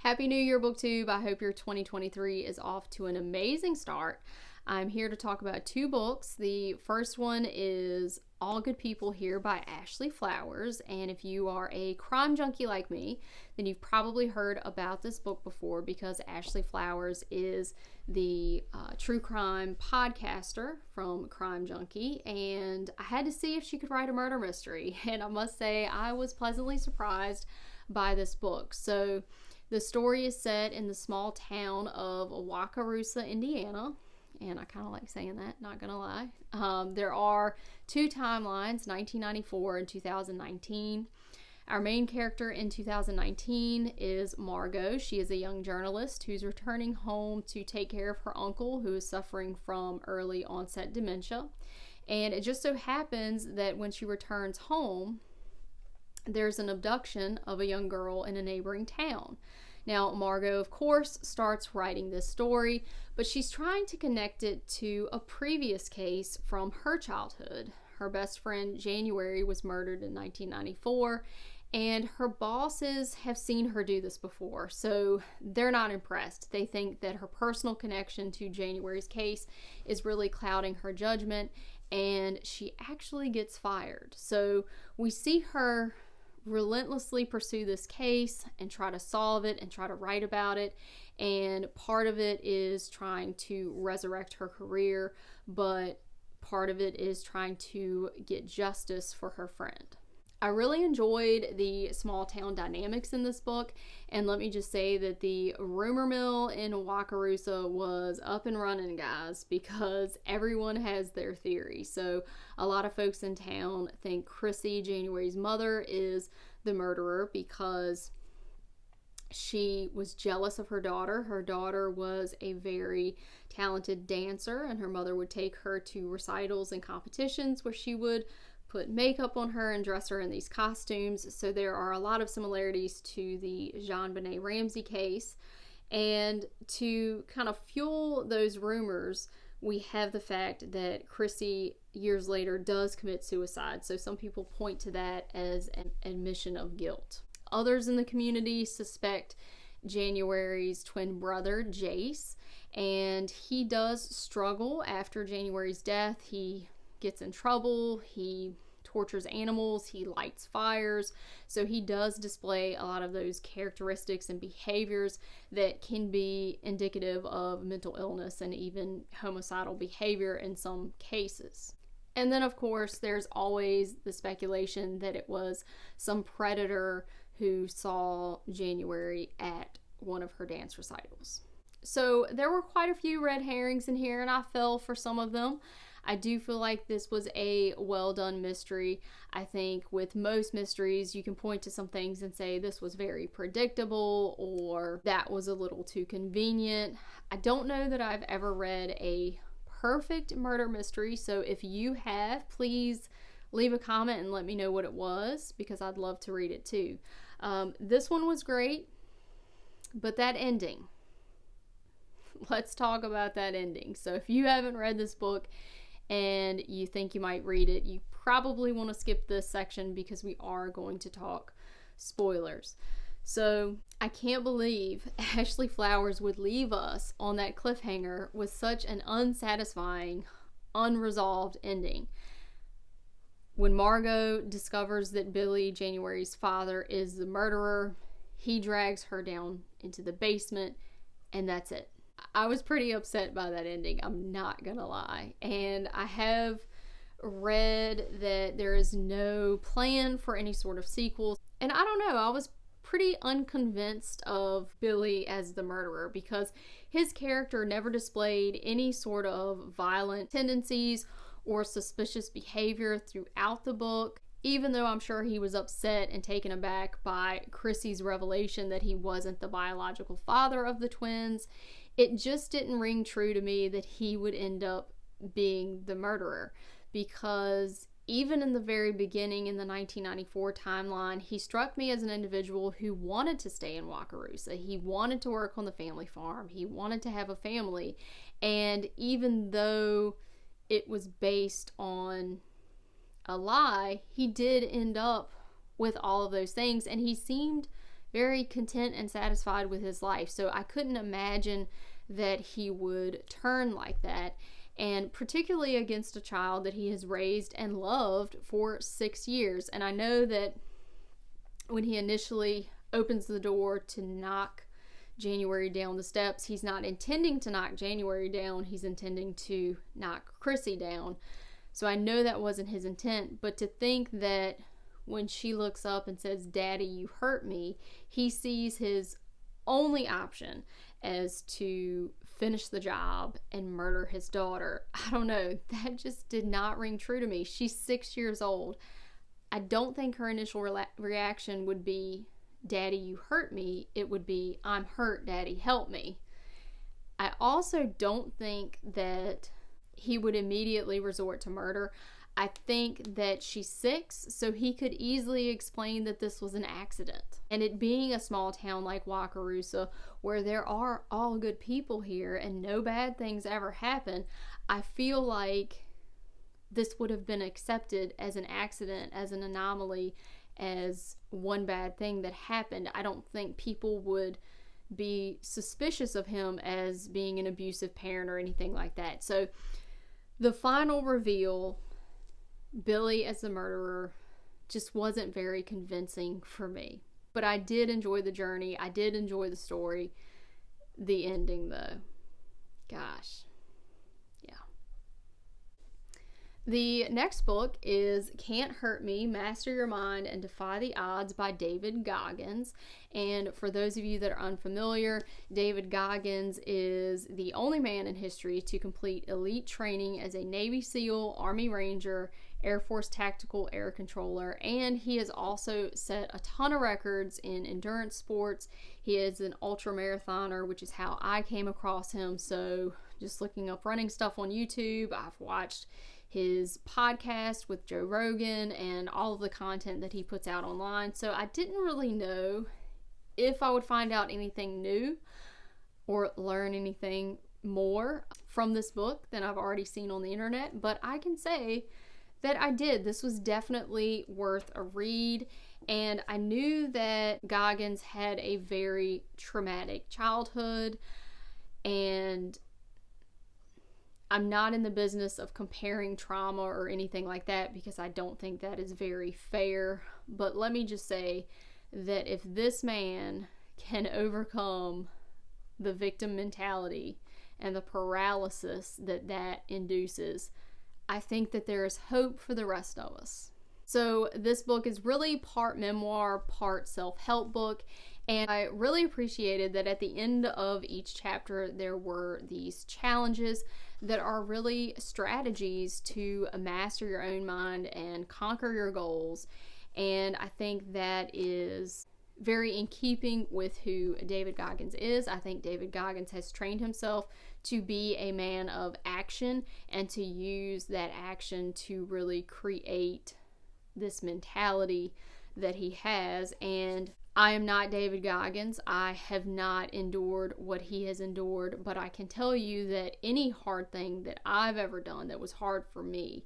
Happy New Year, BookTube. I hope your 2023 is off to an amazing start. I'm here to talk about two books. The first one is All Good People Here by Ashley Flowers, and if you are a crime junkie like me, then you've probably heard about this book before because Ashley Flowers is the true crime podcaster from Crime Junkie, and I had to see if she could write a murder mystery, and I must say I was pleasantly surprised by this book. So the story is set in the small town of Wakarusa, Indiana, and I kind of like saying that, not gonna lie. There are two timelines, 1994 and 2019. Our main character in 2019 is Margot. She is a young journalist who's returning home to take care of her uncle who is suffering from early onset dementia. And it just so happens that when she returns home, there's an abduction of a young girl in a neighboring town. Now, Margot, of course, starts writing this story, but she's trying to connect it to a previous case from her childhood. Her best friend, January, was murdered in 1994, and her bosses have seen her do this before, so they're not impressed. They think that her personal connection to January's case is really clouding her judgment, and she actually gets fired. So we see her relentlessly pursue this case and try to solve it and try to write about it, and part of it is trying to resurrect her career, but part of it is trying to get justice for her friend. I really enjoyed the small town dynamics in this book, and let me just say that the rumor mill in Wakarusa was up and running, guys, because everyone has their theory. So a lot of folks in town think Chrissy, January's mother, is the murderer because she was jealous of her daughter. Her daughter was a very talented dancer, and her mother would take her to recitals and competitions where she would put makeup on her and dress her in these costumes. So there are a lot of similarities to the JonBenet Ramsey case. And to kind of fuel those rumors, we have the fact that Chrissy years later does commit suicide. So some people point to that as an admission of guilt. Others in the community suspect January's twin brother, Jace, and he does struggle after January's death. He gets in trouble, he tortures animals, he lights fires, so he does display a lot of those characteristics and behaviors that can be indicative of mental illness and even homicidal behavior in some cases. And then of course there's always the speculation that it was some predator who saw January at one of her dance recitals. So there were quite a few red herrings in here, and I fell for some of them. I do feel like this was a well done mystery. I think with most mysteries, you can point to some things and say this was very predictable or that was a little too convenient. I don't know that I've ever read a perfect murder mystery, so if you have, please leave a comment and let me know what it was because I'd love to read it too. This one was great, but that ending. Let's talk about that ending. So if you haven't read this book and you think you might read it, you probably want to skip this section because we are going to talk spoilers. So I can't believe Ashley Flowers would leave us on that cliffhanger with such an unsatisfying, unresolved ending. When Margot discovers that Billy, January's father, is the murderer, he drags her down into the basement, and that's it. I was pretty upset by that ending, I'm not gonna lie. And I have read that there is no plan for any sort of sequel. And I don't know, I was pretty unconvinced of Billy as the murderer because his character never displayed any sort of violent tendencies or suspicious behavior throughout the book. Even though I'm sure he was upset and taken aback by Chrissy's revelation that he wasn't the biological father of the twins, it just didn't ring true to me that he would end up being the murderer, because even in the very beginning in the 1994 timeline, he struck me as an individual who wanted to stay in Wakarusa. He wanted to work on the family farm. He wanted to have a family. And even though it was based on a lie, he did end up with all of those things, and he seemed very content and satisfied with his life. So I couldn't imagine that he would turn like that, and particularly against a child that he has raised and loved for 6 years. And I know that when he initially opens the door to knock January down the steps, he's not intending to knock January down, he's intending to knock Chrissy down. So I know that wasn't his intent, but to think that when she looks up and says, "Daddy, you hurt me," he sees his only option as to finish the job and murder his daughter. I don't know, that just did not ring true to me. She's 6 years old. I don't think her initial reaction would be, "Daddy, you hurt me." It would be, "I'm hurt, Daddy, help me." I also don't think that he would immediately resort to murder. I think that she's 6, so he could easily explain that this was an accident. And it being a small town like Wakarusa, where there are all good people here and no bad things ever happen, I feel like this would have been accepted as an accident, as an anomaly, as one bad thing that happened. I don't think people would be suspicious of him as being an abusive parent or anything like that. So the final reveal, Billy as the murderer, just wasn't very convincing for me. But I did enjoy the journey. I did enjoy the story. The ending, though, gosh, yeah. The next book is Cant Hurt Me, Master Your Mind and Defy the Odds by David Goggins. And for those of you that are unfamiliar, David Goggins is the only man in history to complete elite training as a Navy SEAL, Army Ranger, Air Force Tactical Air Controller, and he has also set a ton of records in endurance sports. He is an ultra marathoner, which is how I came across him. So just looking up running stuff on YouTube, I've watched his podcast with Joe Rogan and all of the content that he puts out online. So I didn't really know if I would find out anything new or learn anything more from this book than I've already seen on the internet, but I can say that I did. This was definitely worth a read, and I knew that Goggins had a very traumatic childhood, and I'm not in the business of comparing trauma or anything like that because I don't think that is very fair, but let me just say that if this man can overcome the victim mentality and the paralysis that that induces, I think that there is hope for the rest of us. So this book is really part memoir, part self-help book, and I really appreciated that at the end of each chapter there were these challenges that are really strategies to master your own mind and conquer your goals. And I think that is very in keeping with who David Goggins is. I think David Goggins has trained himself to be a man of action and to use that action to really create this mentality that he has. And I am not David Goggins. I have not endured what he has endured, but I can tell you that any hard thing that I've ever done that was hard for me,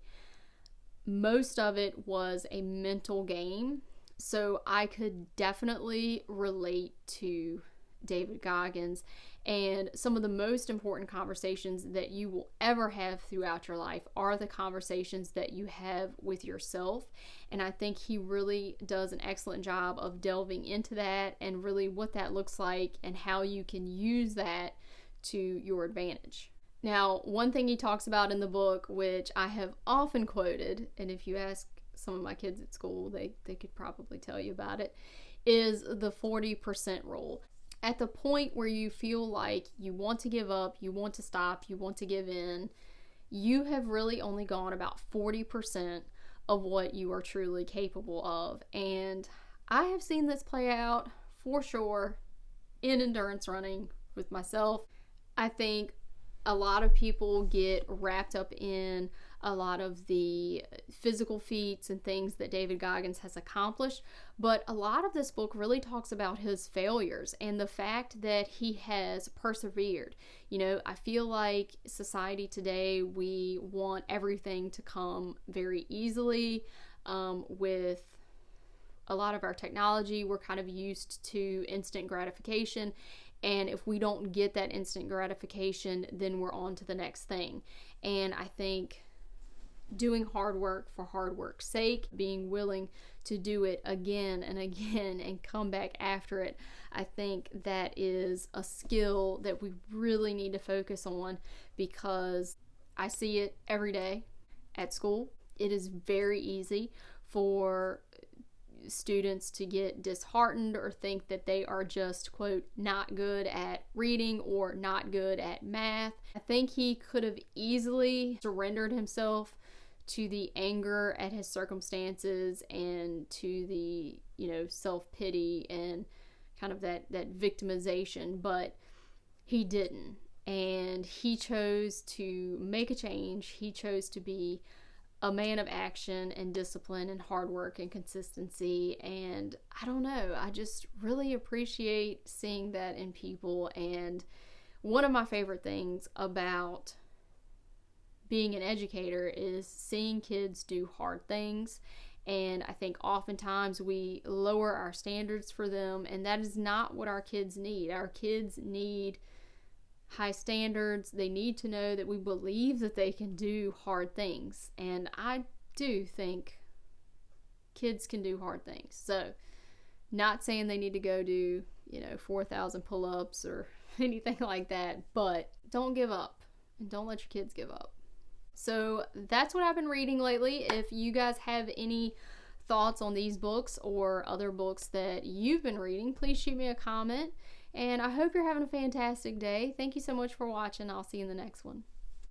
most of it was a mental game. So I could definitely relate to David Goggins, and some of the most important conversations that you will ever have throughout your life are the conversations that you have with yourself. And I think he really does an excellent job of delving into that and really what that looks like and how you can use that to your advantage. Now, one thing he talks about in the book, which I have often quoted, and if you ask some of my kids at school, they could probably tell you about it, is the 40% rule. At the point where you feel like you want to give up, you want to stop, you want to give in, you have really only gone about 40% of what you are truly capable of. And I have seen this play out for sure in endurance running with myself. I think a lot of people get wrapped up in a lot of the physical feats and things that David Goggins has accomplished, but a lot of this book really talks about his failures and the fact that he has persevered. You know, I feel like society today, we want everything to come very easily, with a lot of our technology, we're kind of used to instant gratification. And if we don't get that instant gratification, then we're on to the next thing. And I think doing hard work for hard work's sake, being willing to do it again and again and come back after it, I think that is a skill that we really need to focus on, because I see it every day at school. It is very easy for students to get disheartened or think that they are just, quote, not good at reading or not good at math. I think he could have easily surrendered himself to the anger at his circumstances and to the, self-pity and kind of that victimization, but he didn't. And he chose to make a change. He chose to be a man of action and discipline and hard work and consistency. And I don't know, I just really appreciate seeing that in people. And one of my favorite things about being an educator is seeing kids do hard things. And I think oftentimes we lower our standards for them, and that is not what our kids need. Our kids need high standards. They need to know that we believe that they can do hard things. And I do think kids can do hard things. So, not saying they need to go do, 4,000 pull-ups or anything like that, but don't give up, and don't let your kids give up. So that's what I've been reading lately. If you guys have any thoughts on these books or other books that you've been reading, please shoot me a comment. And I hope you're having a fantastic day. Thank you so much for watching. I'll see you in the next one.